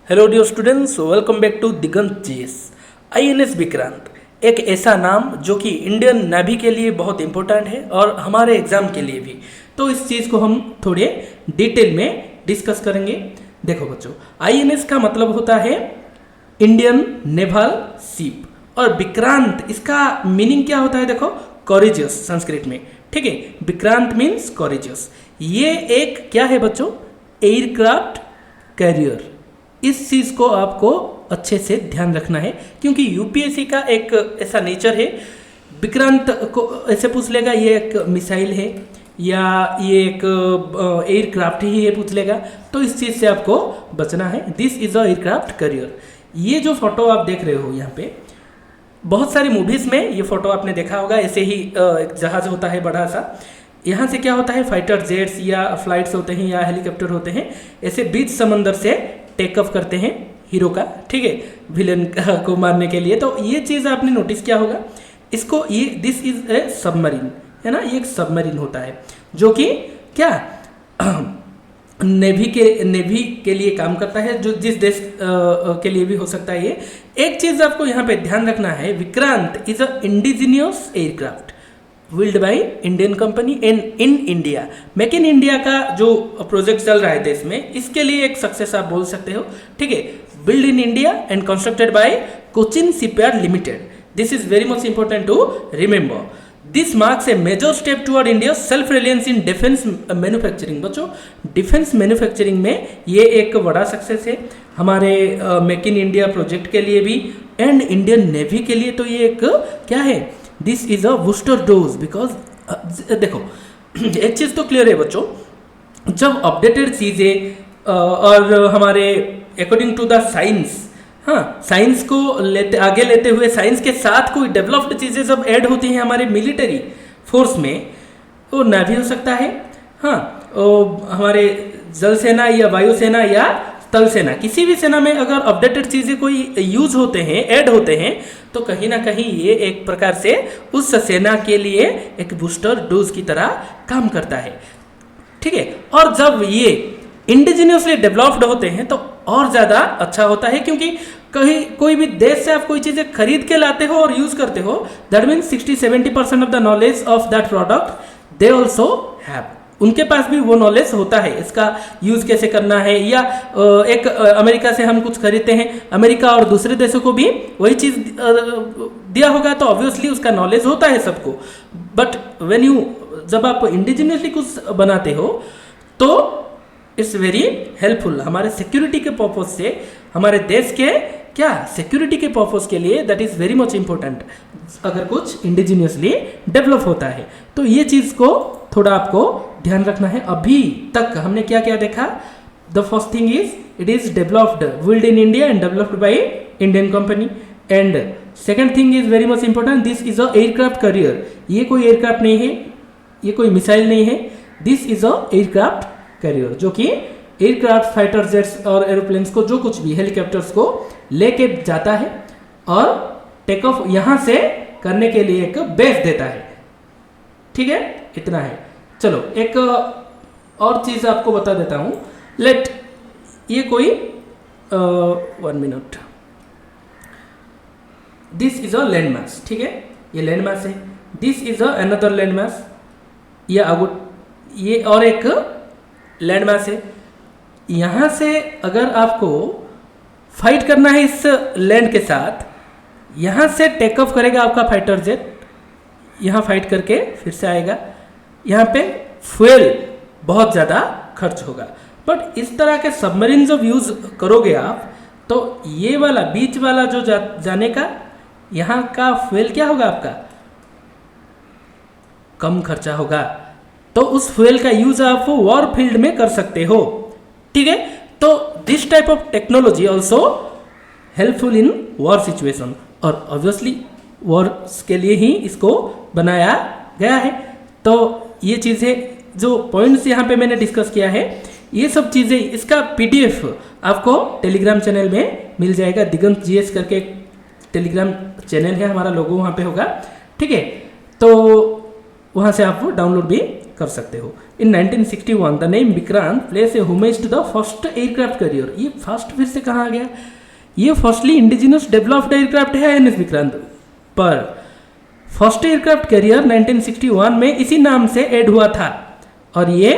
Hello dear students, welcome back to Digant GS. INS Vikrant एक ऐसा नाम जो कि इंडियन नेवी के लिए बहुत इंपॉर्टेंट है और हमारे एग्जाम के लिए भी। तो इस चीज़ को हम थोड़े डिटेल में डिस्कस करेंगे। देखो बच्चों, आईएनएस का मतलब होता है इंडियन नेवल शिप और विक्रांत इसका मीनिंग क्या होता है? देखो, कॉरेजियस संस्कृत में, ठीक है। Vikrant means courageous. ये एक क्या है बच्चों? Aircraft carrier. इस चीज़ को आपको अच्छे से ध्यान रखना है क्योंकि यूपीएससी का एक ऐसा नेचर है, विक्रांत को ऐसे पूछ लेगा ये एक मिसाइल है या ये एक एयरक्राफ्ट ही है पूछ लेगा, तो इस चीज़ से आपको बचना है। This is a aircraft carrier. ये जो फोटो आप देख रहे हो यहाँ पे, बहुत सारी मूवीज़ में ये फोटो आपने देखा होगा। ऐसे ही एक जहाज़ होता है बड़ा सा, यहाँ से क्या होता है, फाइटर जेट्स या फ्लाइट्स होते हैं या हेलीकॉप्टर होते हैं, ऐसे बीच समंदर से टेक ऑफ करते हैं हीरो का, ठीक है, विलन को मारने के लिए। तो ये चीज़ आपने नोटिस किया होगा। इसको ये दिस इज ए सबमरीन है ना, ये एक सबमरीन होता है जो कि क्या नेवी के लिए काम करता है, जो जिस देश के लिए भी हो सकता है। ये एक चीज़ आपको यहाँ पे ध्यान रखना है, Vikrant is a indigenous aircraft build by Indian company and in India. Make in India का जो प्रोजेक्ट चल रहा है देश में, इसके लिए एक सक्सेस आप बोल सकते हो, ठीक है। Build in India and constructed by Cochin shipyard limited. This is very much important to remember. This marks a major step toward India self reliance in defence manufacturing. बच्चों, डिफेंस मैन्युफैक्चरिंग में ये एक बड़ा सक्सेस है हमारे मेक इन इंडिया प्रोजेक्ट के लिए भी एंड इंडियन नेवी के लिए। तो ये एक क्या है, this is a booster dose because देखो एक चीज़ तो क्लियर है बच्चों, जब अपडेटेड चीज़ें और हमारे अकॉर्डिंग टू द साइंस, हाँ, साइंस को आगे लेते हुए साइंस के साथ कोई डेवलप्ड चीज़ें जब ऐड होती हैं हमारे मिलिट्री फोर्स में, वो नेवी हो सकता है, हाँ, हमारे जल सेना या वायुसेना या स्थल सेना, किसी भी सेना में अगर अपडेटेड चीज़ें कोई यूज होते हैं, ऐड होते हैं, तो कहीं ना कहीं ये एक प्रकार से उस सेना के लिए एक बूस्टर डोज की तरह काम करता है, ठीक है। और जब ये इंडिजिनियसली डेवलप्ड होते हैं तो और ज़्यादा अच्छा होता है क्योंकि कहीं कोई भी देश से आप कोई चीज़ें खरीद के लाते हो और यूज़ करते हो, that means 60-70% of the knowledge of that product they also have. उनके पास भी वो नॉलेज होता है, इसका यूज़ कैसे करना है। या एक अमेरिका से हम कुछ खरीदते हैं, अमेरिका और दूसरे देशों को भी वही चीज़ दिया होगा, तो ऑब्वियसली उसका नॉलेज होता है सबको। बट व्हेन यू, जब आप इंडिजिनियसली कुछ बनाते हो तो इट्स वेरी हेल्पफुल हमारे सिक्योरिटी के पर्पज से, हमारे देश के क्या सिक्योरिटी के पर्पज के लिए, that is very much important अगर कुछ इंडिजिनियसली डेवलप होता है। तो ये चीज़ को थोड़ा आपको ध्यान रखना है। अभी तक हमने क्या क्या देखा? The first thing is it is developed build in India and developed by Indian company. And second thing is very much important, this is a aircraft carrier. ये कोई एयरक्राफ्ट नहीं है, ये कोई मिसाइल नहीं है, this is a aircraft carrier जो कि एयरक्राफ्ट, फाइटर जेट्स और एरोप्लेन्स को, जो कुछ भी हेलीकॉप्टर्स को लेके जाता है और टेक ऑफ यहाँ से करने के लिए एक बेस देता है, ठीक है। इतना है। चलो एक और चीज़ आपको बता देता हूँ। लेट ये कोई 1 minute, this is a land mass, ठीक है, ये लैंड मास है। This is a another land mass, ये और एक लैंड मास है। यहाँ से अगर आपको फाइट करना है इस लैंड के साथ, यहाँ से टेक ऑफ करेगा आपका फाइटर जेट, यहाँ फाइट करके फिर से आएगा। यहाँ पे फ्यूल बहुत ज़्यादा खर्च होगा। बट इस तरह के सबमरीन जब यूज़ करोगे आप, तो ये वाला बीच वाला जो जाने का, यहाँ का फ्यूल क्या होगा आपका? कम खर्चा होगा। तो उस फ्यूल का यूज़ आप वॉर फील्ड में कर सकते हो, ठीक है। तो this type of technology also helpful in war situation, और ऑब्वियसली वॉर्स के लिए ही इसको बनाया गया है। तो ये चीज़ें जो पॉइंट्स यहाँ पे मैंने डिस्कस किया है, ये सब चीज़ें, इसका PDF आपको टेलीग्राम चैनल में मिल जाएगा। दिगंत जीएस करके टेलीग्राम चैनल है हमारा, लोगो वहाँ पे होगा, ठीक है। तो वहाँ से आप वो डाउनलोड भी कर सकते हो। In 1961 the name Vikrant place a homage to the first aircraft carrier. ये फर्स्ट फिर से कहाँ आ गया? ये फर्स्टली इंडिजिनस डेवलप्ड एयरक्राफ्ट है INS विक्रांत, पर फर्स्ट एयरक्राफ्ट कैरियर 1961 में इसी नाम से ऐड हुआ था और ये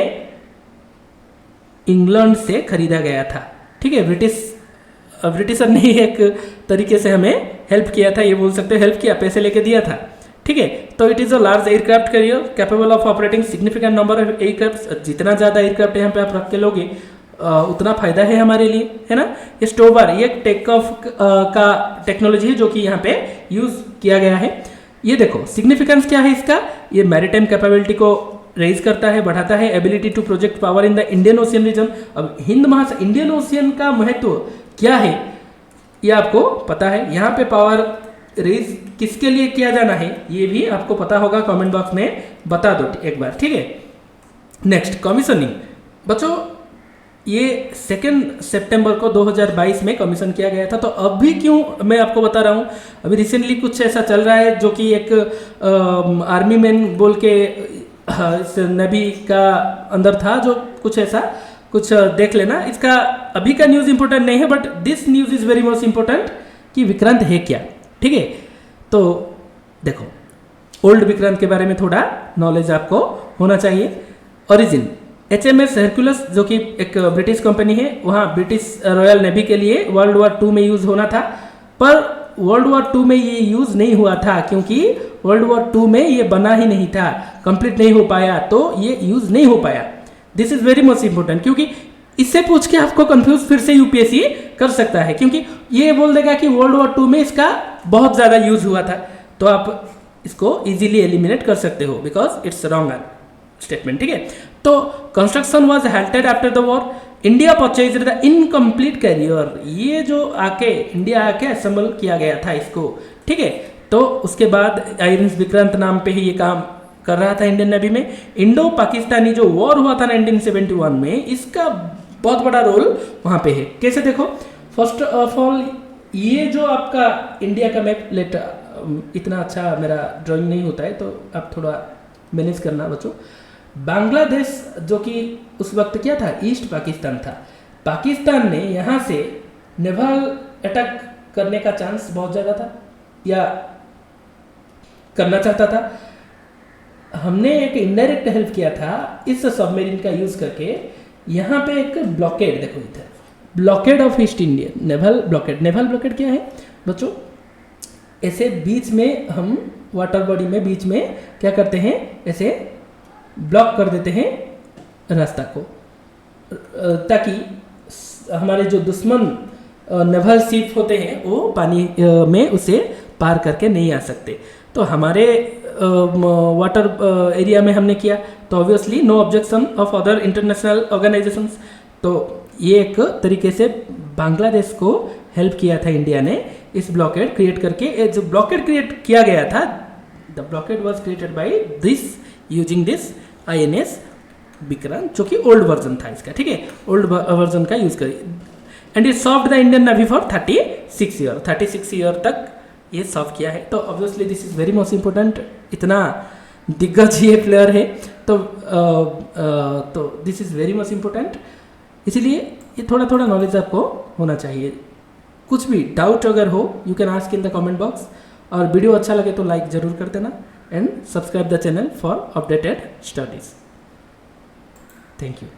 इंग्लैंड से खरीदा गया था। ठीक है, ब्रिटिशर ने एक तरीके से हमें हेल्प किया था, ये बोल सकते हो हेल्प किया, पैसे लेके दिया था। ठीक है, तो it is a large aircraft carrier capable of operating significant number of aircraft. जितना ज़्यादा एयरक्राफ्ट यहाँ पे आप रख के लोगे उतना फायदा है हमारे लिए, है ना। ये स्टोवर, ये टेक ऑफ का टेक्नोलॉजी है जो कि यहाँ पे यूज़ किया गया है। ये देखो सिग्निफिकेंस क्या है इसका, ये मैरीटाइम कैपेबिलिटी को रेज करता है, बढ़ाता है, ability to project power in the Indian ocean region. अब हिंद महासागर इंडियन ओशियन का महत्व क्या है ये आपको पता है। यहाँ पे पावर रेज किसके लिए किया जाना है ये भी आपको पता होगा, कमेंट बॉक्स में बता दो एक बार। ठीक है, नेक्स्ट कमीशनिंग। बच्चों ये 2 सितंबर को 2022 में कमीशन किया गया था। तो अभी क्यों मैं आपको बता रहा हूँ, अभी रिसेंटली कुछ ऐसा चल रहा है जो कि एक आर्मी मैन बोल के इस नेवी का अंदर था, जो कुछ ऐसा कुछ देख लेना। इसका अभी का न्यूज़ इंपॉर्टेंट नहीं है, but this news is very most important कि विक्रांत है क्या। ठीक है, तो देखो ओल्ड विक्रांत के बारे में थोड़ा नॉलेज आपको होना चाहिए। ओरिजिन HMS हरक्यूलस जो कि एक ब्रिटिश कंपनी है, वहाँ ब्रिटिश रॉयल नेवी के लिए वर्ल्ड वॉर 2 में यूज़ होना था, पर वर्ल्ड वॉर 2 में ये यूज़ नहीं हुआ था क्योंकि वर्ल्ड वॉर 2 में ये बना ही नहीं था, कंप्लीट नहीं हो पाया, तो ये यूज़ नहीं हो पाया। This is very much important क्योंकि इससे पूछ के आपको कंफ्यूज फिर से यूपीएससी कर सकता है, क्योंकि ये बोल देगा कि वर्ल्ड वॉर 2 में इसका बहुत ज़्यादा यूज़ हुआ था, तो आप इसको इजीली एलिमिनेट कर सकते हो बिकॉज इट्स रॉन्ग स्टेटमेंट। ठीक है, तो construction was halted after the war, India purchased the incomplete carrier. ये जो आके इंडिया आके असेंबल किया गया था इसको। ठीक है, तो उसके बाद INS विक्रांत नाम पे ही ये काम कर रहा था इंडियन नेवी में। इंडो पाकिस्तानी जो वॉर हुआ था 1971 में, इसका बहुत बड़ा रोल वहाँ पे है। कैसे देखो, फर्स्ट ऑफ ऑल ये जो आपका इंडिया का मैप इतना अच्छा मेरा ड्राइंग नहीं होता है तो आप थोड़ा मैनेज करना बच्चों। बांग्लादेश जो कि उस वक्त क्या था, ईस्ट पाकिस्तान था। पाकिस्तान ने यहाँ से नेवल अटैक करने का चांस बहुत ज़्यादा था या करना चाहता था। हमने एक इनडायरेक्ट हेल्प किया था इस सबमरीन का यूज़ करके। यहाँ पे एक ब्लॉकेड देखो, इधर blockade of east India naval blockade. Naval blockade क्या है बच्चों, ऐसे बीच में हम वाटर बॉडी में बीच में क्या करते हैं, ऐसे ब्लॉक कर देते हैं रास्ता को, ताकि हमारे जो दुश्मन नेवल शिप होते हैं वो पानी में उसे पार करके नहीं आ सकते। तो हमारे वाटर एरिया में हमने किया, तो obviously no objection of other international organisations. तो ये एक तरीके से बांग्लादेश को हेल्प किया था इंडिया ने इस ब्लॉकेड क्रिएट करके। जो ब्लॉकेड क्रिएट किया गया था, the blockade was created by this using this INS Vikrant, जो कि ओल्ड वर्जन था इसका। ठीक है, ओल्ड वर्जन का यूज करिए। And it served the Indian navy for 36 year. 36 year तक ये सर्व किया है। तो obviously this is very most important, इतना दिग्गज ये प्लेयर है तो this is very much important. इसीलिए ये थोड़ा थोड़ा नॉलेज आपको होना चाहिए। कुछ भी डाउट अगर हो you can ask in the comment box, और वीडियो अच्छा लगे तो लाइक जरूर कर देना and subscribe the channel for updated studies. Thank you.